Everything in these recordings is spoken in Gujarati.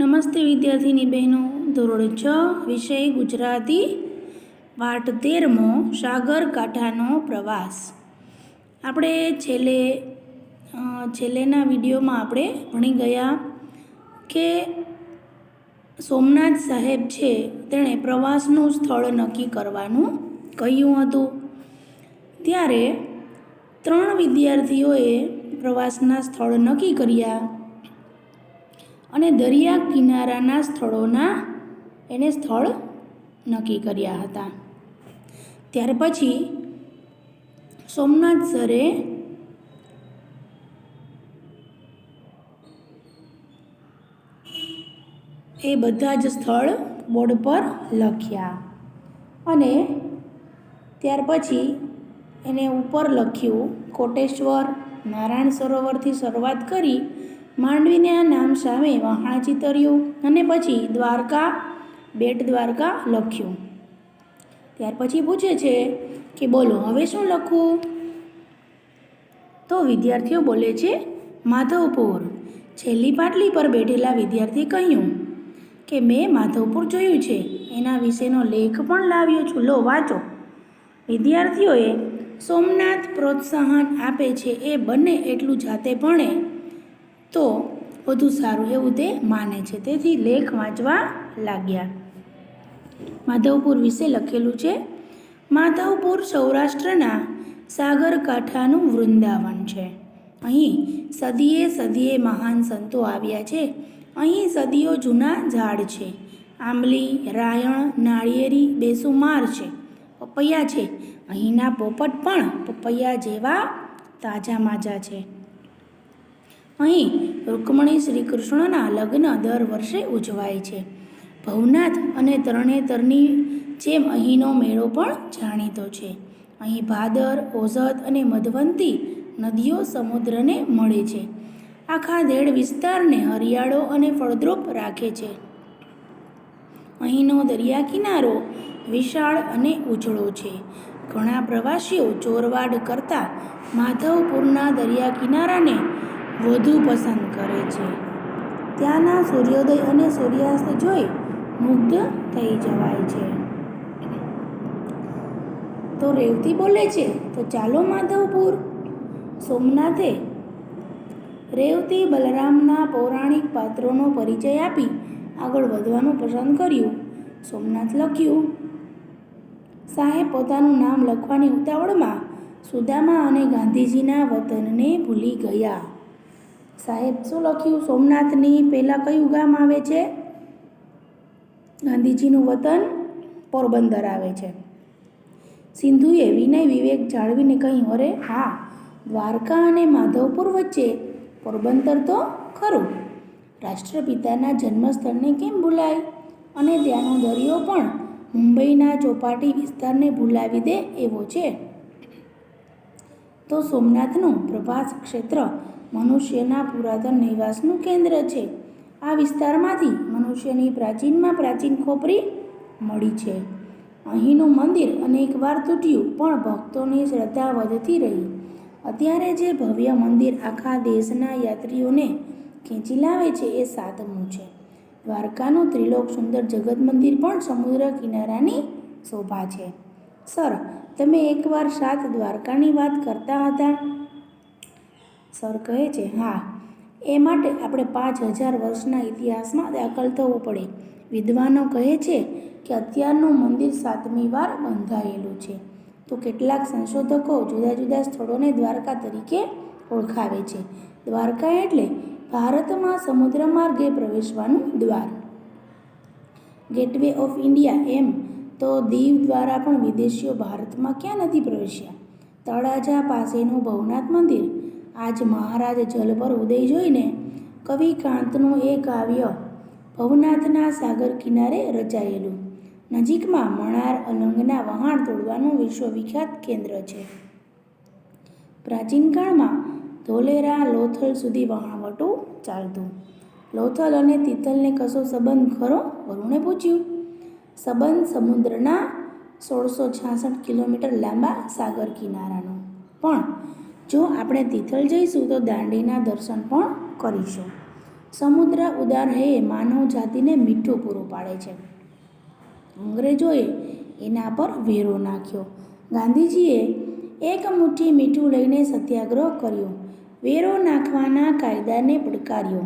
નમસ્તે વિદ્યાર્થીની બહેનો, ધોરણ 6 વિષય ગુજરાતી પાઠ 13મો સાગરકાંઠાનો પ્રવાસ. આપણે છેલ્લેના વિડીયોમાં આપણે ભણી ગયા કે સોમનાથ સાહેબ છે તેણે પ્રવાસનું સ્થળ નક્કી કરવાનું કહ્યું હતું. ત્યારે 3 વિદ્યાર્થીઓએ પ્રવાસના સ્થળ નક્કી કર્યા અને દરિયા કિનારાના સ્થળોના સ્થળ નક્કી કર્યા હતા. ત્યાર પછી સોમનાથ સરે એ બધા જ સ્થળ બોર્ડ પર લખ્યા અને ત્યાર પછી એને ઉપર લખ્યું કોટેશ્વર, નારાયણ સરોવરથી શરૂઆત કરી માંડવીના નામ સામે વહાણ ચિતર્યું અને પછી દ્વારકા, બેટ દ્વારકા લખ્યું. ત્યાર પછી પૂછે છે કે બોલો હવે શું લખવું? તો વિદ્યાર્થીઓ બોલે છે માધવપુર. છેલ્લી પાટલી પર બેઠેલા વિદ્યાર્થીએ કહ્યું કે મેં માધવપુર જોયું છે, એના વિશેનો લેખ પણ લાવ્યો છું, લો વાંચો. વિદ્યાર્થીઓએ સોમનાથ પ્રોત્સાહન આપે છે એ બંને એટલું જાતે ભણે તો વધુ સારું એવું તે માને છે, તેથી લેખ વાંચવા લાગ્યા. માધવપુર વિશે લખેલું છે, માધવપુર સૌરાષ્ટ્રના સાગરકાંઠાનું વૃંદાવન છે. અહીં સદીએ મહાન સંતો આવ્યા છે. અહીં સદીઓ જૂના ઝાડ છે. આંબલી, રાયણ, નાળિયેરી, બેસુમાર છે, પપૈયા છે. અહીંના પોપટ પણ પપૈયા જેવા તાજા માજા છે. અહીં રૂકમણી શ્રી કૃષ્ણના લગ્ન દર વર્ષે ઉજવાય છે. ભવનાથ અને તરણેતરની જેમ અહીંનો મેળો પણ જાણીતો છે. અહીં ભાદર, ઓઝત અને મધવંતી નદીઓ સમુદ્રને મળે છે. આખા દેડ વિસ્તારને હરિયાળો અને ફળદ્રુપ રાખે છે. અહીંનો દરિયા કિનારો વિશાળ અને ઉજળો છે. ઘણા પ્રવાસીઓ ચોરવાડ કરતાં માધવપુરના દરિયા કિનારાને વધુ પસંદ કરે છે. ત્યાંના સૂર્યોદય અને સૂર્યાસ્ત જોઈ મુગ્ધ થઈ જવાય છે. તો રેવતી બોલે છે તો ચાલો માધવપુર. સોમનાથે રેવતી બલરામના પૌરાણિક પાત્રોનો પરિચય આપી આગળ વધવાનું પસંદ કર્યું. સોમનાથ લખ્યું. સાહેબ પોતાનું નામ લખવાની ઉતાવળમાં સુદામા અને ગાંધીજીના વતનને ભૂલી ગયા. સાહેબ શું લખ્યું? સોમનાથની પહેલાં કયું ગામ આવે છે? ગાંધીજીનું વતન પોરબંદર આવે છે. સિંધુએ વિનય વિવેક જાળવીને કહ્યું, અરે હા, દ્વારકા અને માધવપુર વચ્ચે પોરબંદર તો ખરું. રાષ્ટ્રપિતાના જન્મસ્થળને કેમ ભૂલાય? અને ત્યાંનો દરિયો પણ મુંબઈના ચોપાટી વિસ્તારને ભૂલાવી દે એવો છે. તો સોમનાથનું પ્રભાસ ક્ષેત્ર મનુષ્યના પુરાતન નિવાસનું કેન્દ્ર છે. આ વિસ્તારમાંથી મનુષ્યની પ્રાચીનમાં પ્રાચીન ખોપરી મળી છે. અહીંનું મંદિર અનેકવાર તૂટ્યું પણ ભક્તોની શ્રદ્ધા વધતી રહી. અત્યારે જે ભવ્ય મંદિર આખા દેશના યાત્રીઓને ખેંચી લાવે છે એ 7મું છે. દ્વારકાનું ત્રિલોક સુંદર જગત મંદિર પણ સમુદ્ર કિનારાની શોભા છે. સર, તમે એકવાર 7 દ્વારકાની વાત કરતા હતા. સર કહે છે, હા, એ માટે આપણે 5000 વર્ષના ઇતિહાસમાં દાખલ થવું પડે. વિદ્વાનો કહે છે કે અત્યારનું મંદિર 7મી વાર બંધાયેલું છે. તો કેટલાક સંશોધકો જુદા જુદા સ્થળોને દ્વારકા તરીકે ઓળખાવે છે. દ્વારકા એટલે ભારતમાં સમુદ્ર માર્ગે પ્રવેશવાનું દ્વાર. ગેટવે ઓફ ઇન્ડિયા એમ તો દીવ દ્વારા પણ વિદેશીઓ ભારતમાં ક્યાં નથી પ્રવેશ્યા. તળાજા પાસેનું ભવનાથ મંદિર, આજ મહારાજ જલ પર ઉદય જોઈને કવિ કાંતનું એ કાવ્ય ભવનાથના સાગર કિનારે રચાયેલું. નજીકમાં મણાર અલંગના વહાણ તોડવાનું વિશ્વવિખ્યાત કેન્દ્ર છે. પ્રાચીન કાળમાં ધોલેરા લોથલ સુધી વહાણવટું ચાલતું. લોથલ અને તિથલને કશો સંબંધ ખરો? વરુણે પૂછ્યું. સંબંધ સમુદ્રના 1666 કિલોમીટર લાંબા સાગર કિનારાનો. પણ જો આપણે તિથલ જઈશું તો દાંડીના દર્શન પણ કરીશું. સમુદ્ર ઉદાર હે માનવ જાતિને મીઠું પૂરું પાડે છે. અંગ્રેજોએ એના પર વેરો નાખ્યો. ગાંધીજીએ એક મુઠ્ઠી મીઠું લઈને સત્યાગ્રહ કર્યો. વેરો નાખવાના કાયદાને પડકાર્યો.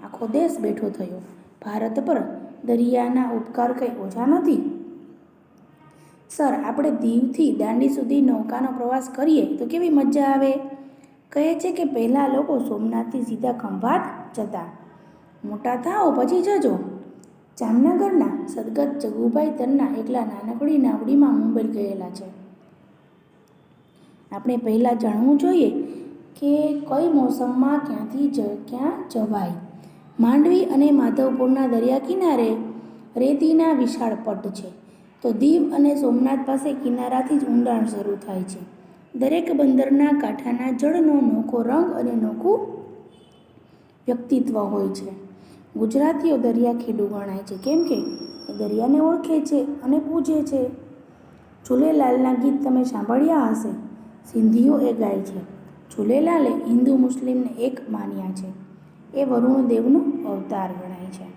આખો દેશ બેઠો થયો. ભારત પર દરિયાના ઉપકાર કંઈ ઓછા નથી. સર, આપણે દીવથી દાંડી સુધી નૌકાનો પ્રવાસ કરીએ તો કેવી મજા આવે. કહે છે કે પહેલાં લોકો સોમનાથથી સીધા ખંભાત જતા. મોટા થાઓ પછી જજો. જામનગરના સદગત જગુભાઈ તન્ના એકલા નાનકડી નાવડીમાં મુંબઈ ગયેલા છે. આપણે પહેલાં જાણવું જોઈએ કે કઈ મોસમમાં ક્યાંથી ક્યાં જવાય. માંડવી અને માધવપુરના દરિયા કિનારે રેતીના વિશાળ પટ છે, તો દીવ અને સોમનાથ પાસે કિનારાથી જ ઊંડાણ શરૂ થાય છે. દરેક બંદરના કાંઠાના જળનો નોખો રંગ અને નોખું વ્યક્તિત્વ હોય છે. ગુજરાતીઓ દરિયા ખેડૂ ગણાય છે, કેમ કે એ દરિયાને ઓળખે છે અને પૂજે છે. ઝૂલેલાલના ગીત તમે સાંભળ્યા હશે. સિંધીઓ એ ગાય છે. ઝૂલેલાલે હિન્દુ મુસ્લિમને એક માન્યા છે. એ વરુણદેવનો અવતાર ગણાય છે.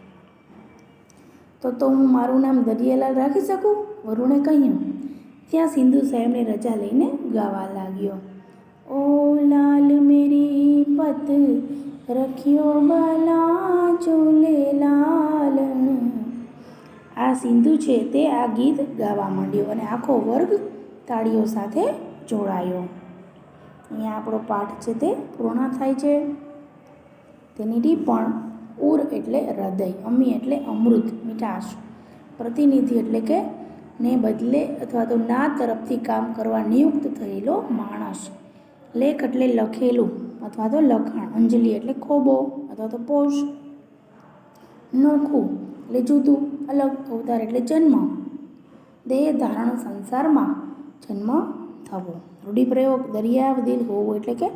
તો હું મારું નામ દરિયાલાલ રાખી શકું? વરુણે કહ્યું. ત્યાં સિંધુ સાહેબને રજા લઈને ગાવા લાગ્યો. ઓ લાલ મેરી પત રખ્યો ભલા ઝૂલેલાલ. આ સિંધુ છે તે આ ગીત ગાવા માંડ્યો અને આખો વર્ગ તાળીઓ સાથે જોડાયો. અહીંયા આપણો પાઠ છે તે પૂર્ણ થાય છે. તેની ટીપ્પણ ઉર એટલે હૃદય, અમી એટલે અમૃત, મીઠાશ, પ્રતિનિધિ એટલે કે ને બદલે અથવા તો ના તરફથી કામ કરવા નિયુક્ત થયેલો માણસ, લેખ એટલે લખેલું અથવા તો લખાણ, અંજલિ એટલે ખોબો અથવા તો પોષ, નોખું એટલે જુદું, અલગ, અવતાર એટલે જન્મ, દેહ ધારણ સંસારમાં જન્મ થવો. રૂઢિપ્રયોગ દરિયા દિલ હોવું એટલે કે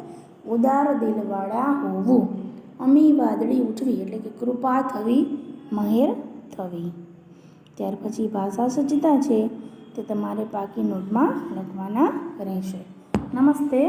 ઉદાર દિલવાળા હોવું. અમી વાદળી ઉઠવી એટલે કે કૃપા થવી, મહેર થવી. ત્યાર પછી ભાષા સજ્જતા છે તે તમારે પાકી નોટમાં લખવાના રહેશે. નમસ્તે.